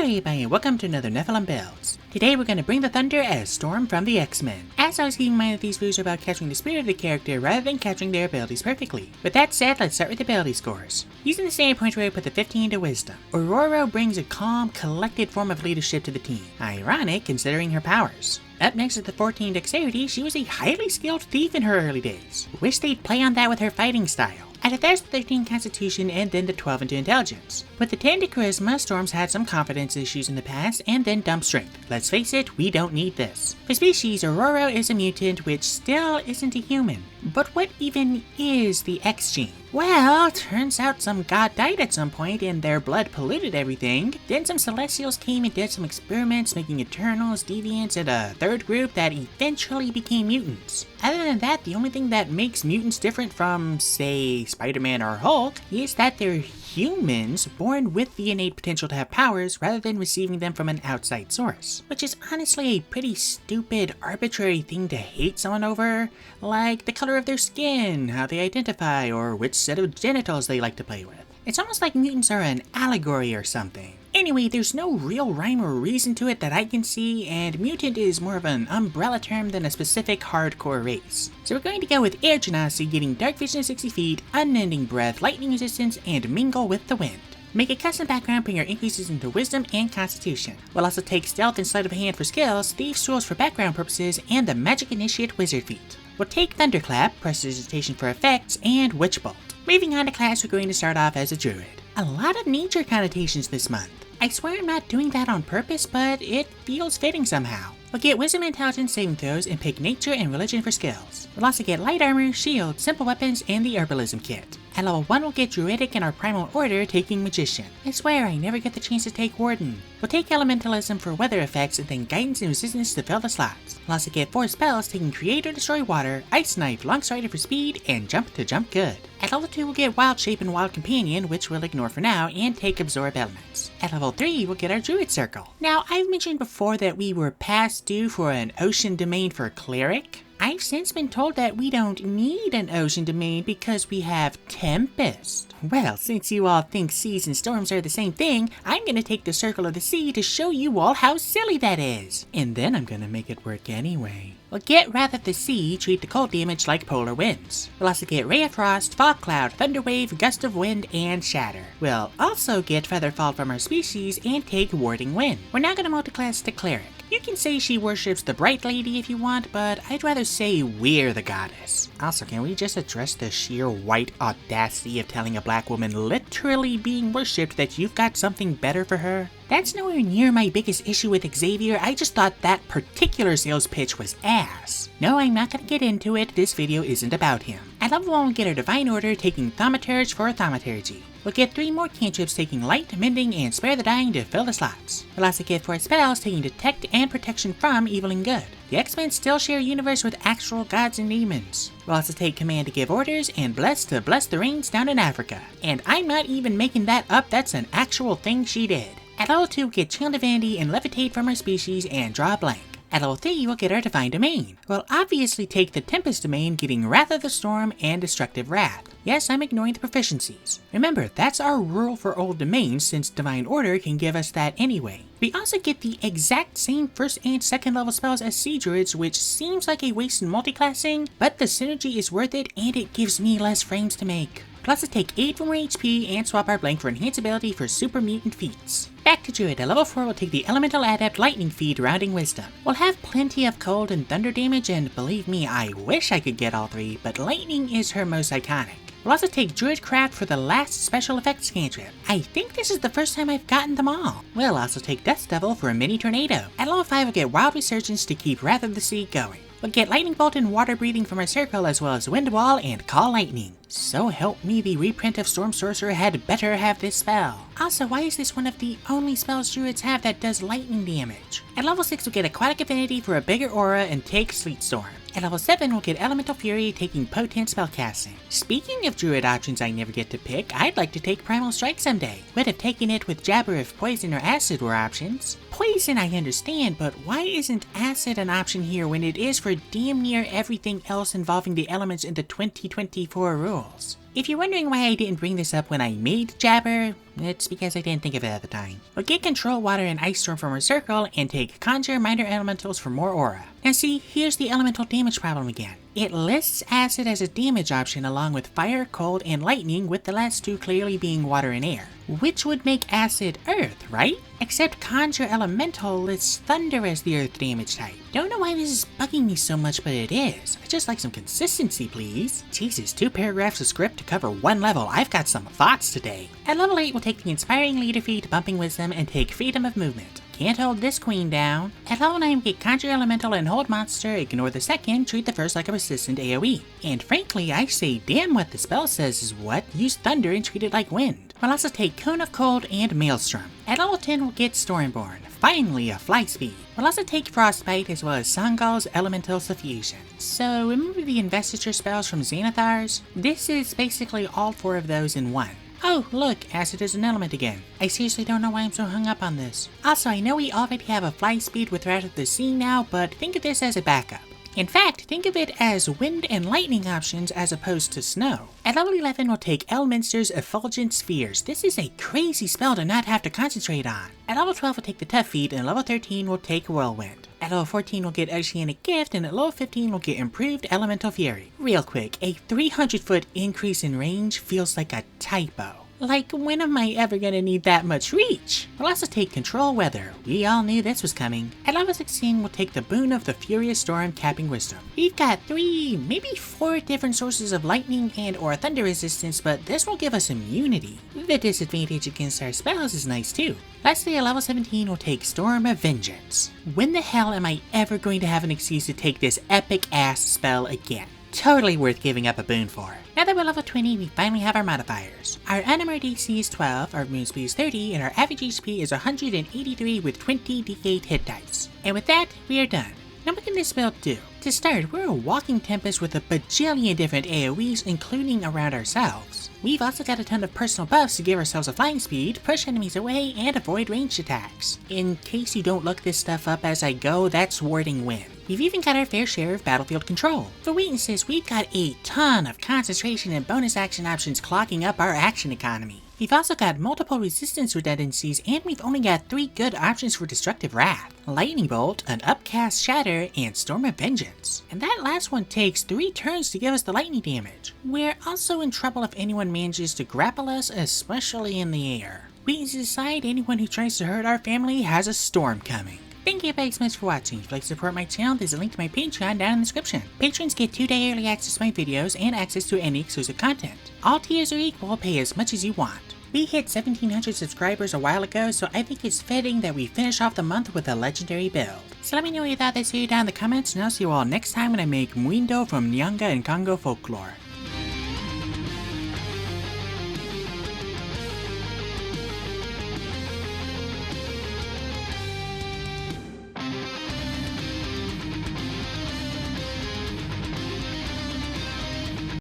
everybody, and welcome to another Nephilim Builds. Today we're going to bring the thunder as Storm from the X-Men. As I was keeping in mind that these videos are about capturing the spirit of the character rather than capturing their abilities perfectly. With that said, let's start with the ability scores. Using the standard point where I put the 15 to Wisdom, Aurora brings a calm, collected form of leadership to the team. Ironic considering her powers. Up next at the 14 Dexterity, she was a highly skilled thief in her early days. Wish they'd play on that with her fighting style. At there's the 13 Constitution and then the 12 into Intelligence. With the 10 to Charisma, Storm's had some confidence issues in the past and then dump Strength. Let's face it, we don't need this. For species, Aurora is a mutant which still isn't a human. But what even is the X gene? Well, turns out some god died at some point and their blood polluted everything. Then some Celestials came and did some experiments making Eternals, Deviants, and a third group that eventually became mutants. Other than that, the only thing that makes mutants different from, say, Spider-Man or Hulk is that they're humans born with the innate potential to have powers rather than receiving them from an outside source. Which is honestly a pretty stupid, arbitrary thing to hate someone over, like the color of their skin, how they identify, or which set of genitals they like to play with. It's almost like mutants are an allegory or something. Anyway, there's no real rhyme or reason to it that I can see, and mutant is more of an umbrella term than a specific hardcore race. So we're going to go with Air Genasi, getting Dark Vision at 60 feet, Unending Breath, Lightning Resistance, and Mingle with the Wind. Make a custom background, bring your increases into Wisdom and Constitution. We'll also take Stealth and Sleight of Hand for skills, Thieves' Tools for background purposes, and the Magic Initiate Wizard feat. We'll take Thunderclap, Prestidigitation for effects, and Witch Bolt. Moving on to class, we're going to start off as a Druid. A lot of nature connotations this month. I swear I'm not doing that on purpose, but it feels fitting somehow. We'll get Wisdom and Intelligence saving throws and pick Nature and Religion for skills. We'll also get Light Armor, Shield, Simple Weapons, and the Herbalism Kit. At level 1 we'll get Druidic in our Primal Order, taking Magician. I swear I never get the chance to take Warden. We'll take Elementalism for weather effects and then Guidance and Resistance to fill the slots. We'll also get 4 spells, taking Create or Destroy Water, Ice Knife, Long Strider for speed, and Jump to jump good. At level 2 we'll get Wild Shape and Wild Companion, which we'll ignore for now, and take Absorb Elements. At level 3 we'll get our Druid Circle. Now I've mentioned before that we were past due for an Ocean Domain for Cleric. I've since been told that we don't need an ocean domain because we have Tempest. Well, since you all think seas and storms are the same thing, I'm gonna take the Circle of the Sea to show you all how silly that is. And then I'm gonna make it work anyway. We'll get Wrath of the Sea, treat the cold damage like polar winds. We'll also get Ray of Frost, Fog Cloud, Thunder Wave, Gust of Wind, and Shatter. We'll also get Featherfall from our species and take Warding Wind. We're now gonna multiclass to Cleric. You can say she worships the Bright Lady if you want, but I'd rather say we're the goddess. Also, can we just address the sheer white audacity of telling a black woman literally being worshipped that you've got something better for her? That's nowhere near my biggest issue with Xavier. I just thought that particular sales pitch was ass. No, I'm not gonna get into it. This video isn't about him. At level 1 we'll get our Divine Order, taking Thaumaturge for Thaumaturgy. We'll get 3 more cantrips, taking Light, Mending, and Spare the Dying to fill the slots. We'll also get 4 spells, taking Detect and Protection from Evil and Good. The X-Men still share a universe with actual gods and demons. We'll also take Command to give orders, and Bless to bless the rains down in Africa. And I'm not even making that up, that's an actual thing she did. At level 2 we'll get Channel Divinity and Levitate from our species and draw a blank. At level 3, we'll get our Divine Domain. We'll obviously take the Tempest Domain, getting Wrath of the Storm and Destructive Wrath. Yes, I'm ignoring the proficiencies. Remember, that's our rule for old domains since Divine Order can give us that anyway. We also get the exact same first and second level spells as Sea Druids, which seems like a waste in multiclassing, but the synergy is worth it and it gives me less frames to make. Plus to take 8 more HP and swap our blank for enhance ability for super mutant feats. Back to Druid, at level 4 we'll take the Elemental Adept Lightning feat, rounding Wisdom. We'll have plenty of cold and thunder damage, and believe me, I wish I could get all 3, but Lightning is her most iconic. We'll also take Druidcraft for the last special effects cantrip. I think this is the first time I've gotten them all. We'll also take Death Devil for a mini tornado. At level 5 we'll get Wild Resurgence to keep Wrath of the Sea going. We'll get Lightning Bolt and Water Breathing from our circle, as well as Wind Wall and Call Lightning. So help me, the reprint of Storm Sorcerer had better have this spell. Also, why is this one of the only spells Druids have that does lightning damage? At level 6 we'll get Aquatic Affinity for a bigger aura and take Sleet Storm. At level 7 we'll get Elemental Fury, taking Potent Spellcasting. Speaking of Druid options I never get to pick, I'd like to take Primal Strike someday. Would have taken it with Jabber if Poison or Acid were options. Poison I understand, but why isn't acid an option here when it is for damn near everything else involving the elements in the 2024 rules? If you're wondering why I didn't bring this up when I made Jabber, it's because I didn't think of it at the time. We'll get Control Water and Ice Storm from our circle and take Conjure Minor Elementals for more aura. Now see, here's the elemental damage problem again. It lists Acid as a damage option along with Fire, Cold, and Lightning, with the last two clearly being Water and Air, which would make Acid Earth, right? Except Conjure Elemental lists Thunder as the Earth damage type. Don't know why this is bugging me so much, but it is. I'd just like some consistency, please. Jesus, 2 paragraphs of script to cover 1 level. I've got some thoughts today. At level 8, we'll take the Inspiring Leader feat, Bumping Wisdom, and take Freedom of Movement. Can't hold this queen down. At level 9, get Conjure Elemental and Hold Monster, ignore the second, treat the first like a persistent AoE. And frankly, I say damn what the spell says is what, use Thunder and treat it like wind. We'll also take Cone of Cold and Maelstrom. At level 10, we'll get Stormborn, finally a fly speed. We'll also take Frostbite as well as Sangal's Elemental Suffusion. So remember the investiture spells from Xanathar's? This is basically all 4 of those in one. Oh, look, Acid is an element again. I seriously don't know why I'm so hung up on this. Also, I know we already have a fly speed with Wrath of the Sea now, but think of this as a backup. In fact, think of it as wind and lightning options as opposed to snow. At level 11, we'll take Elminster's Effulgent Spheres. This is a crazy spell to not have to concentrate on. At level 12, we'll take the Tough Feat, and at level 13, we'll take Whirlwind. At level 14, we'll get Oceanic Gift, and at level 15, we'll get Improved Elemental Fury. Real quick, a 300-foot increase in range feels like a typo. Like, when am I ever gonna need that much reach? We'll also take Control Weather. We all knew this was coming. At level 16, we'll take the Boon of the Furious Storm, capping Wisdom. We've got 3, maybe 4 different sources of lightning and or thunder resistance, but this will give us immunity. The disadvantage against our spells is nice too. Lastly, at level 17, we'll take Storm of Vengeance. When the hell am I ever going to have an excuse to take this epic-ass spell again? Totally worth giving up a boon for. Now that we're level 20, we finally have our modifiers. Our Unarmored DC is 12, our Moon Speed is 30, and our average HP is 183 with 20 D8 hit dice. And with that, we are done. Now what can this build do? To start, we're a walking tempest with a bajillion different AoEs, including around ourselves. We've also got a ton of personal buffs to give ourselves a flying speed, push enemies away, and avoid ranged attacks. In case you don't look this stuff up as I go, that's warding wind. We've even got our fair share of battlefield control. For weaknesses, we've got a ton of concentration and bonus action options clogging up our action economy. We've also got multiple resistance redundancies, and we've only got 3 good options for Destructive Wrath: Lightning Bolt, an Upcast Shatter, and Storm of Vengeance. And that last one takes 3 turns to give us the lightning damage. We're also in trouble if anyone manages to grapple us, especially in the air. Weaknesses aside, anyone who tries to hurt our family has a storm coming. Thank you guys so much for watching. If you'd like to support my channel, there's a link to my Patreon down in the description. Patrons get 2-day early access to my videos and access to any exclusive content. All tiers are equal, pay as much as you want. We hit 1,700 subscribers a while ago, so I think it's fitting that we finish off the month with a legendary build. So let me know what you thought of this video down in the comments, and I'll see you all next time when I make Muindo from Nyanga and Congo folklore.